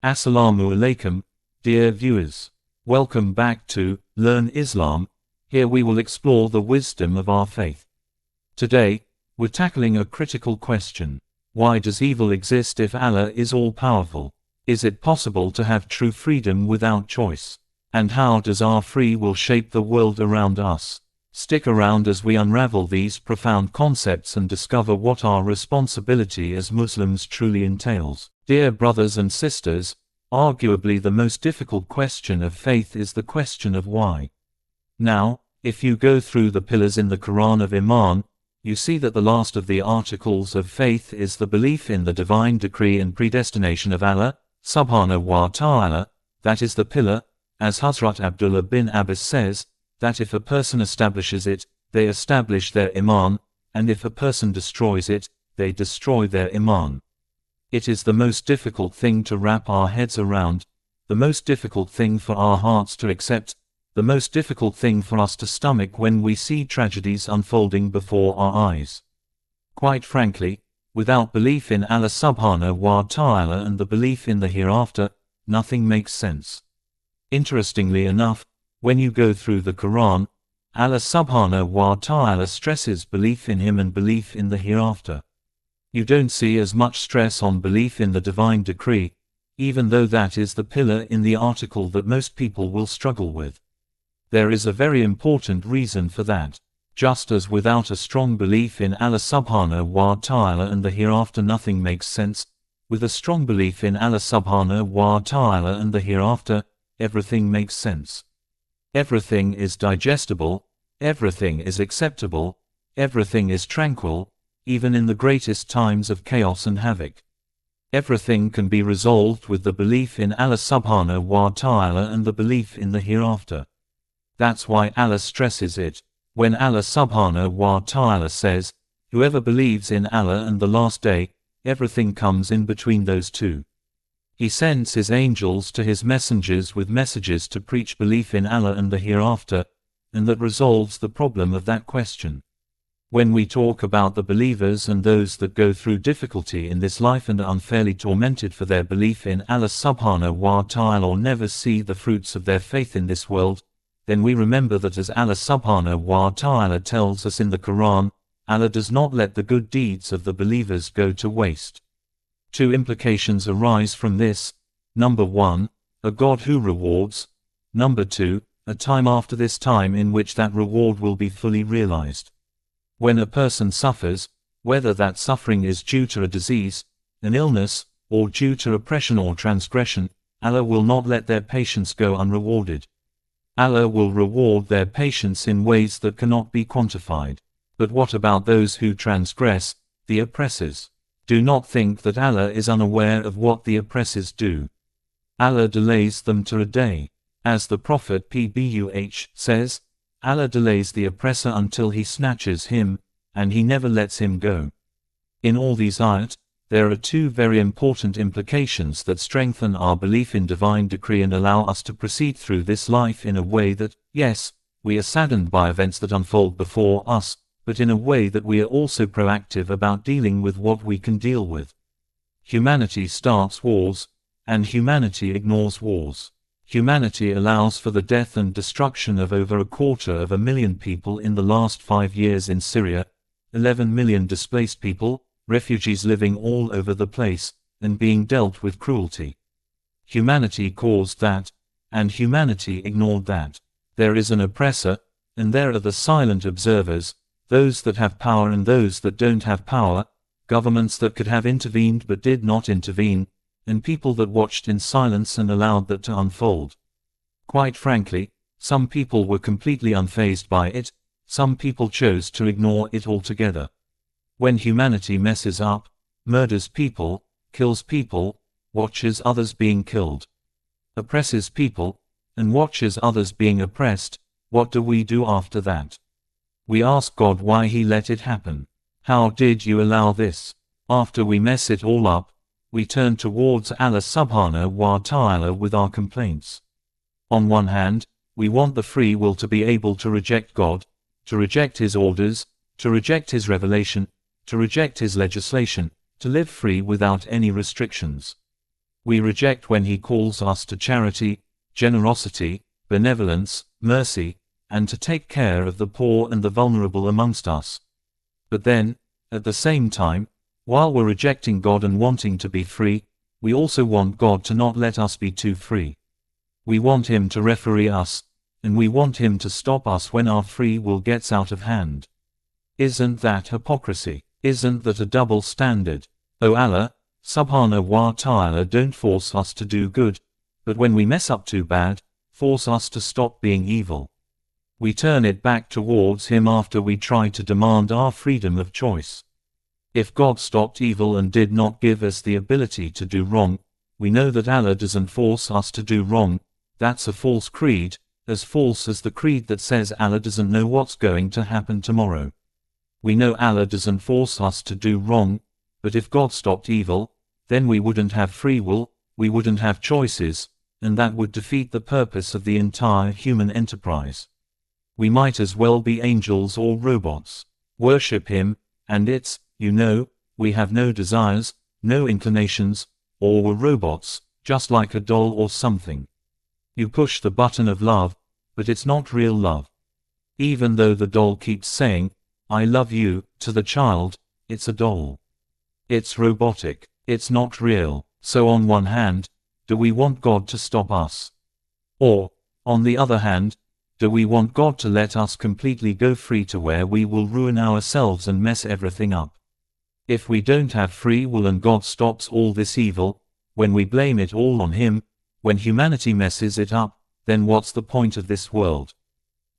Assalamu alaikum, dear viewers. Welcome back to Learn Islam. Here we will explore the wisdom of our faith. Today, we're tackling a critical question. Why does evil exist if Allah is all-powerful? Is it possible to have true freedom without choice? And how does our free will shape the world around us? Stick around as we unravel these profound concepts and discover what our responsibility as Muslims truly entails. Dear brothers and sisters, arguably the most difficult question of faith is the question of why. Now, if you go through the pillars in the Quran of Iman, you see that the last of the articles of faith is the belief in the divine decree and predestination of Allah, subhanahu wa ta'ala. That is the pillar, as Hazrat Abdullah bin Abbas says, that if a person establishes it, they establish their Iman, and if a person destroys it, they destroy their Iman. It is the most difficult thing to wrap our heads around, the most difficult thing for our hearts to accept, the most difficult thing for us to stomach when we see tragedies unfolding before our eyes. Quite frankly, without belief in Allah subhanahu wa ta'ala and the belief in the hereafter, nothing makes sense. Interestingly enough, when you go through the Quran, Allah subhanahu wa ta'ala stresses belief in Him and belief in the hereafter. You don't see as much stress on belief in the divine decree, even though that is the pillar in the article that most people will struggle with. There is a very important reason for that. Just as without a strong belief in Allah subhanahu wa ta'ala and the hereafter nothing makes sense, with a strong belief in Allah subhanahu wa ta'ala and the hereafter, everything makes sense. Everything is digestible, everything is acceptable, everything is tranquil, even in the greatest times of chaos and havoc. Everything can be resolved with the belief in Allah subhanahu wa ta'ala and the belief in the hereafter. That's why Allah stresses it, when Allah subhanahu wa ta'ala says, whoever believes in Allah and the last day, everything comes in between those two. He sends His angels to His messengers with messages to preach belief in Allah and the hereafter, and that resolves the problem of that question. When we talk about the believers and those that go through difficulty in this life and are unfairly tormented for their belief in Allah subhanahu wa ta'ala or never see the fruits of their faith in this world, then we remember that as Allah subhanahu wa ta'ala tells us in the Quran, Allah does not let the good deeds of the believers go to waste. Two implications arise from this. Number one, a God who rewards. Number two, a time after this time in which that reward will be fully realized. When a person suffers, whether that suffering is due to a disease, an illness, or due to oppression or transgression, Allah will not let their patience go unrewarded. Allah will reward their patience in ways that cannot be quantified. But what about those who transgress, the oppressors? Do not think that Allah is unaware of what the oppressors do. Allah delays them to a day. As the Prophet Pbuh says, Allah delays the oppressor until he snatches him, and he never lets him go. In all these ayat, there are two very important implications that strengthen our belief in divine decree and allow us to proceed through this life in a way that, yes, we are saddened by events that unfold before us, but in a way that we are also proactive about dealing with what we can deal with. Humanity starts wars, and humanity ignores wars. Humanity allows for the death and destruction of over 250,000 people in the last 5 years in Syria, 11 million displaced people, refugees living all over the place, and being dealt with cruelty. Humanity caused that, and humanity ignored that. There is an oppressor, and there are the silent observers, those that have power and those that don't have power, governments that could have intervened but did not intervene, and people that watched in silence and allowed that to unfold. Quite frankly, some people were completely unfazed by it, some people chose to ignore it altogether. When humanity messes up, murders people, kills people, watches others being killed, oppresses people, and watches others being oppressed, what do we do after that? We ask God why He let it happen. How did you allow this? After we mess it all up, we turn towards Allah subhanahu wa ta'ala with our complaints. On one hand, we want the free will to be able to reject God, to reject His orders, to reject His revelation, to reject His legislation, to live free without any restrictions. We reject when He calls us to charity, generosity, benevolence, mercy, and to take care of the poor and the vulnerable amongst us. But then, at the same time, while we're rejecting God and wanting to be free, we also want God to not let us be too free. We want Him to referee us, and we want Him to stop us when our free will gets out of hand. Isn't that hypocrisy? Isn't that a double standard? O Allah, Subhanahu wa Ta'ala, don't force us to do good, but when we mess up too bad, force us to stop being evil. We turn it back towards Him after we try to demand our freedom of choice. If God stopped evil and did not give us the ability to do wrong, we know that Allah doesn't force us to do wrong. That's a false creed, as false as the creed that says Allah doesn't know what's going to happen tomorrow. We know Allah doesn't force us to do wrong, but if God stopped evil, then we wouldn't have free will, we wouldn't have choices, and that would defeat the purpose of the entire human enterprise. We might as well be angels or robots. Worship Him, and it's, we have no desires, no inclinations, or we're robots, just like a doll or something. You push the button of love, but it's not real love. Even though the doll keeps saying, "I love you," to the child, it's a doll. It's robotic, it's not real. So on one hand, do we want God to stop us? Or, on the other hand, do we want God to let us completely go free to where we will ruin ourselves and mess everything up? If we don't have free will and God stops all this evil, when we blame it all on Him, when humanity messes it up, then what's the point of this world?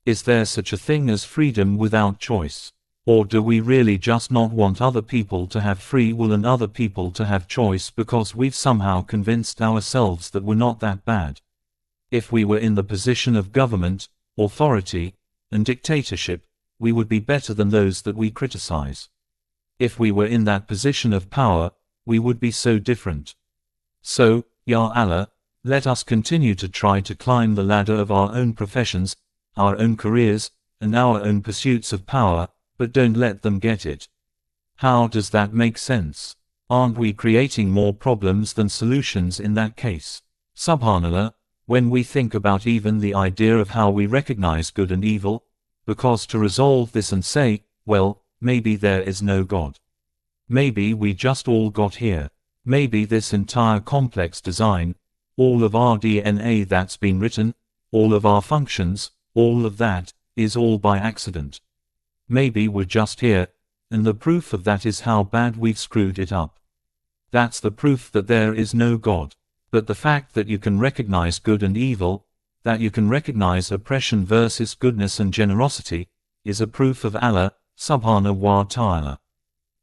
Is there such a thing as freedom without choice? Or do we really just not want other people to have free will and other people to have choice because we've somehow convinced ourselves that we're not that bad? If we were in the position of government, authority, and dictatorship, we would be better than those that we criticize. If we were in that position of power, we would be so different. So, Ya Allah, let us continue to try to climb the ladder of our own professions, our own careers, and our own pursuits of power, but don't let them get it. How does that make sense? Aren't we creating more problems than solutions in that case? Subhanallah, when we think about even the idea of how we recognize good and evil, because to resolve this and say, well, maybe there is no God. Maybe we just all got here. Maybe this entire complex design, all of our DNA that's been written, all of our functions, all of that, is all by accident. Maybe we're just here, and the proof of that is how bad we've screwed it up. That's the proof that there is no God. But the fact that you can recognize good and evil, that you can recognize oppression versus goodness and generosity, is a proof of Allah, Subhanahu wa Ta'ala.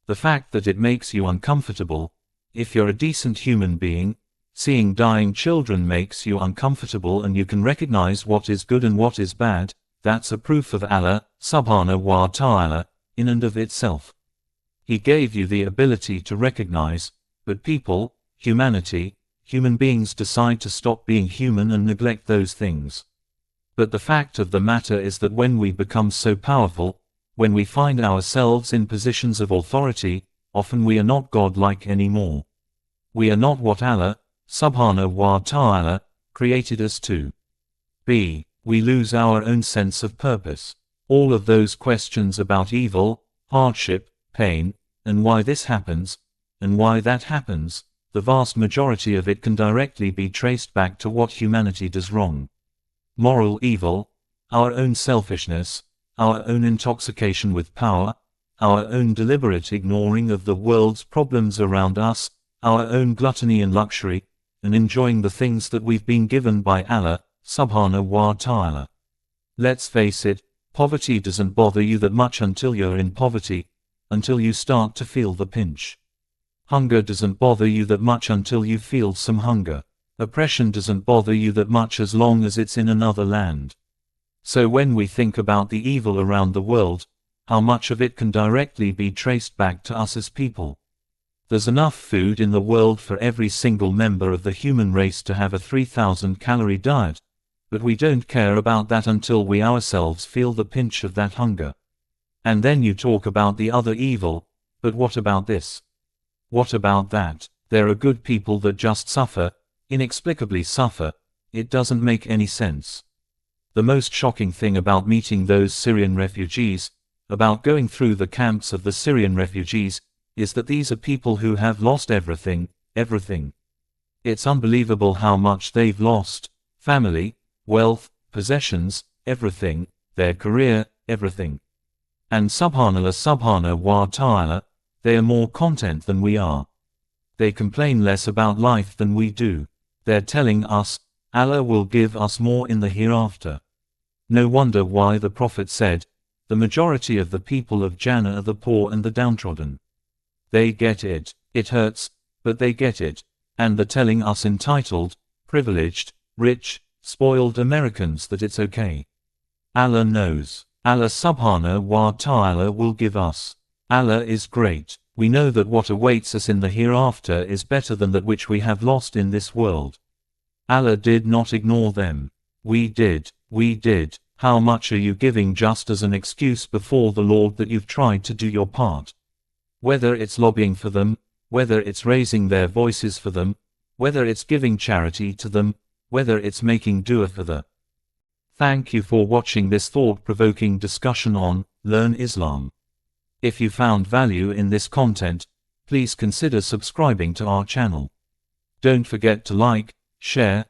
The fact that it makes you uncomfortable, if you're a decent human being, seeing dying children makes you uncomfortable and you can recognize what is good and what is bad, that's a proof of Allah, Subhanahu wa Ta'ala, in and of itself. He gave you the ability to recognize, but people, humanity, human beings decide to stop being human and neglect those things. But the fact of the matter is that when we become so powerful, when we find ourselves in positions of authority, often we are not God-like anymore. We are not what Allah, Subhanahu wa Ta'ala, created us to be. We lose our own sense of purpose. All of those questions about evil, hardship, pain, and why this happens, and why that happens, the vast majority of it can directly be traced back to what humanity does wrong. Moral evil, our own selfishness, our own intoxication with power, our own deliberate ignoring of the world's problems around us, our own gluttony and luxury, and enjoying the things that we've been given by Allah, Subhanahu wa Ta'ala. Let's face it, poverty doesn't bother you that much until you're in poverty, until you start to feel the pinch. Hunger doesn't bother you that much until you feel some hunger. Oppression doesn't bother you that much as long as it's in another land. So when we think about the evil around the world, how much of it can directly be traced back to us as people? There's enough food in the world for every single member of the human race to have a 3,000-calorie diet, but we don't care about that until we ourselves feel the pinch of that hunger. And then you talk about the other evil, but what about this? What about that? There are good people that just suffer, inexplicably suffer. It doesn't make any sense. The most shocking thing about meeting those Syrian refugees, about going through the camps of the Syrian refugees, is that these are people who have lost everything, everything. It's unbelievable how much they've lost: family, wealth, possessions, everything, their career, everything. And subhanallah wa ta'ala, they are more content than we are. They complain less about life than we do. They're telling us, Allah will give us more in the hereafter. No wonder why the Prophet said, the majority of the people of Jannah are the poor and the downtrodden. They get it. It hurts, but they get it. And they're telling us entitled, privileged, rich, spoiled Americans that it's okay. Allah knows. Allah subhanahu wa ta'ala will give us. Allah is great. We know that what awaits us in the hereafter is better than that which we have lost in this world. Allah did not ignore them. We did. How much are you giving just as an excuse before the Lord that you've tried to do your part? Whether it's lobbying for them, whether it's raising their voices for them, whether it's giving charity to them, whether it's making dua for them. Thank you for watching this thought-provoking discussion on Learn Islam. If you found value in this content, please consider subscribing to our channel. Don't forget to like, share,